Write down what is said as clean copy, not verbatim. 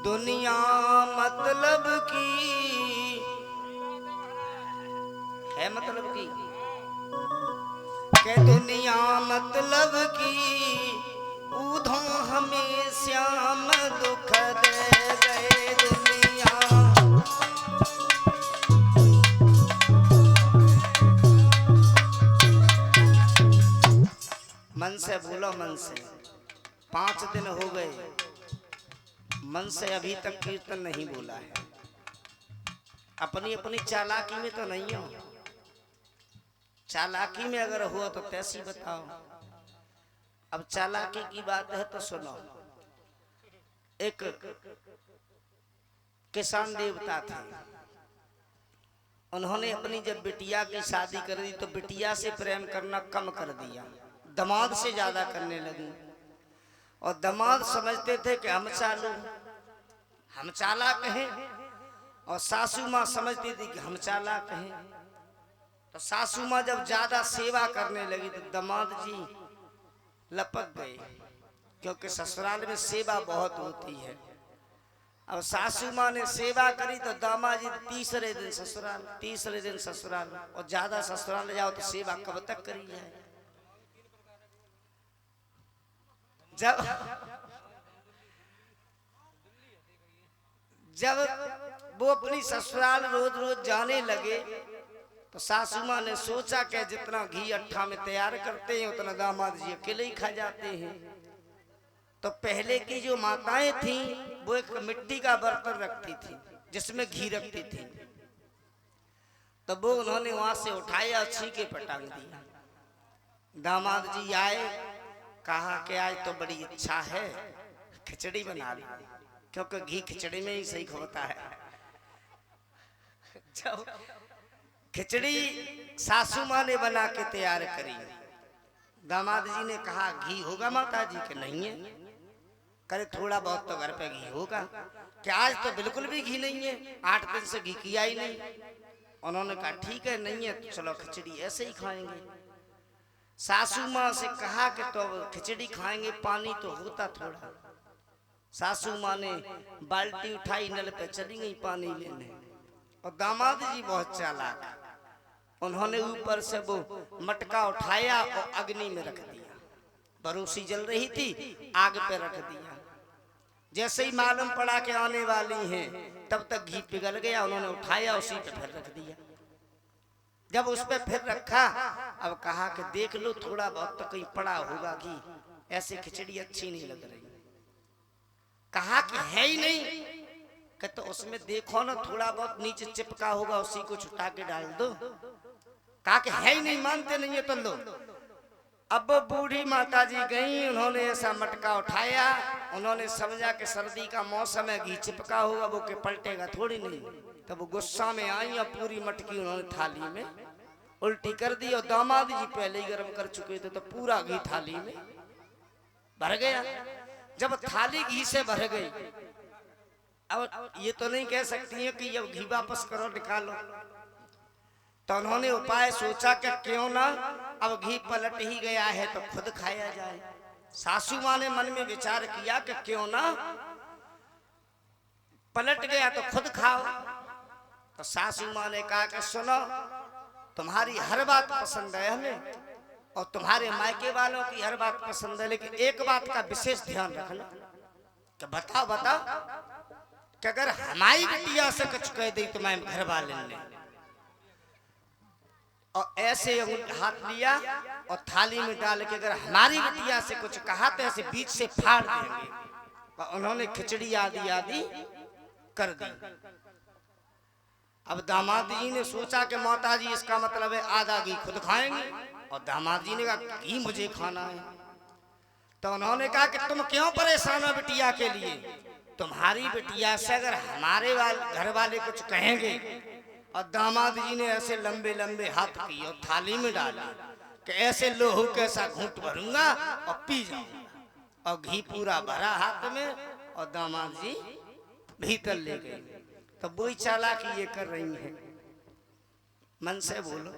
दुनिया मतलब की है, मतलब की के दुनिया मतलब की ऊधो हमें श्याम दुख दे गए दुनिया। मन से बोलो, मन से 5 दिन हो गए, मन से अभी तक कीर्तन नहीं बोला है। अपनी अपनी चालाकी में तो नहीं हो, चालाकी में अगर हुआ तो तैसी बताओ। अब चालाकी की बात है तो सुनो। एक किसान देवता थे, उन्होंने अपनी जब बिटिया की शादी कर दी तो बिटिया से प्रेम करना कम कर दिया, दामाद से ज्यादा करने लगी। और दामाद समझते थे कि हम चालू, हम चालाक हैं, और सासू माँ समझती थी कि हम चालाक हैं। तो सासू माँ जब ज्यादा सेवा करने लगी तो दामाद जी लपक गए, क्योंकि ससुराल में सेवा बहुत होती है। अब सासू माँ ने सेवा करी तो दामाद जी तीसरे दिन ससुराल, और ज्यादा ससुराल जाओ तो सेवा कब तक करी जाए। जब वो अपनी ससुराल रोज रोज जाने लगे तो सासू माँ ने सोचा कि जितना घी अट्ठा में तैयार करते हैं उतना दामाद जी अकेले ही खा जाते हैं। तो पहले की जो माताएं थीं वो एक मिट्टी का बर्तन रखती थी जिसमें घी रखती थी। तो वो उन्होंने वहां से उठाया, छीके पटांग दिया। दामाद जी आए, कहा कि आज तो बड़ी इच्छा है, खिचड़ी बना ली, क्योंकि घी खिचड़ी में ही सही होता है। जब खिचड़ी सासू माँ ने बना के तैयार करी, दामाद जी ने कहा घी होगा माता जी? के नहीं है। करे थोड़ा बहुत तो घर पे घी होगा। कि आज तो बिल्कुल भी घी नहीं है, 8 दिन से घी किया ही नहीं। उन्होंने कहा ठीक है, नहीं है तो चलो खिचड़ी ऐसे ही खाएंगे। सासू माँ से कहा कि तो खिचड़ी खाएंगे, पानी तो होता थोड़ा। सासू माँ ने बाल्टी उठाई, नल पे चली गई पानी लेने। और दामाद जी बहुत चालाक, उन्होंने ऊपर से वो मटका उठाया और अग्नि में रख दिया। बरूसी जल रही थी, आग पे रख दिया। जैसे ही मालूम पड़ा कि आने वाली हैं, तब तक घी पिघल गया। उन्होंने उठाया, उसी पे फिर रख दिया। जब उस पे फिर रखा, अब कहा कि देख लो थोड़ा बहुत तो कहीं पड़ा होगा घी, ऐसे खिचड़ी अच्छी नहीं लग रही। कहा कि है ही नहीं, कि तो उसमें देखो ना थोड़ा बहुत नीचे चिपका होगा, उसी को छुटा के डाल दो। कहा कि है ही नहीं, मानते नहीं है तो लो। अब बूढ़ी माता जी गई, उन्होंने ऐसा मटका उठाया, उन्होंने समझा कि सर्दी का मौसम है, घी चिपका होगा, वो के पलटेगा थोड़ी नहीं। तब वो गुस्सा में आई और पूरी मटकी उन्होंने थाली में उल्टी कर दी। और दामाद जी पहले ही गर्म कर चुके थे तो पूरा घी थाली में भर गया। जब थाली घी से भर गई, अब ये तो नहीं कह सकती है कि अब घी वापस करो, निकालो। तो उन्होंने उपाय सोचा कि क्यों ना अब घी पलट ही गया है तो खुद खाया जाए। सासू माँ ने मन में विचार किया कि क्यों ना पलट गया तो खुद खाओ। तो सासू माँ ने कहा कि सुनो, तुम्हारी हर बात पसंद है हमें, और तुम्हारे मायके वालों की हर बात पसंद है, लेकिन एक बात का विशेष ध्यान रखना। कि बताओ बताओ, कि अगर हमारी बिटिया से कुछ कह दी तो मैं घर वाले ने, और ऐसे हाथ लिया और थाली में डाल के अगर हमारी बिटिया से कुछ कहा तो ऐसे बीच से फाड़ देंगे। और उन्होंने खिचड़ी आदि आदि कर दी। अब दामाद जी ने सोचा कि माता जी इसका मतलब है आधा घी खुद खाएंगे, और दामाद जी ने कहा घी मुझे खाना है। तो उन्होंने कहा कि तुम क्यों परेशान हो बिटिया के लिए? तुम्हारी बिटिया से अगर हमारे घर वाले कुछ कहेंगे। और दामाद जी ने ऐसे लंबे लंबे हाथ किए और थाली में डाला कि ऐसे लोहू कैसा घूंट भरूंगा और पी जाऊंगा। और घी पूरा भरा हाथ में, और दामाद जी भीतर ले गए। तो वही चालाकी ये कर रही है। मन से बोलो।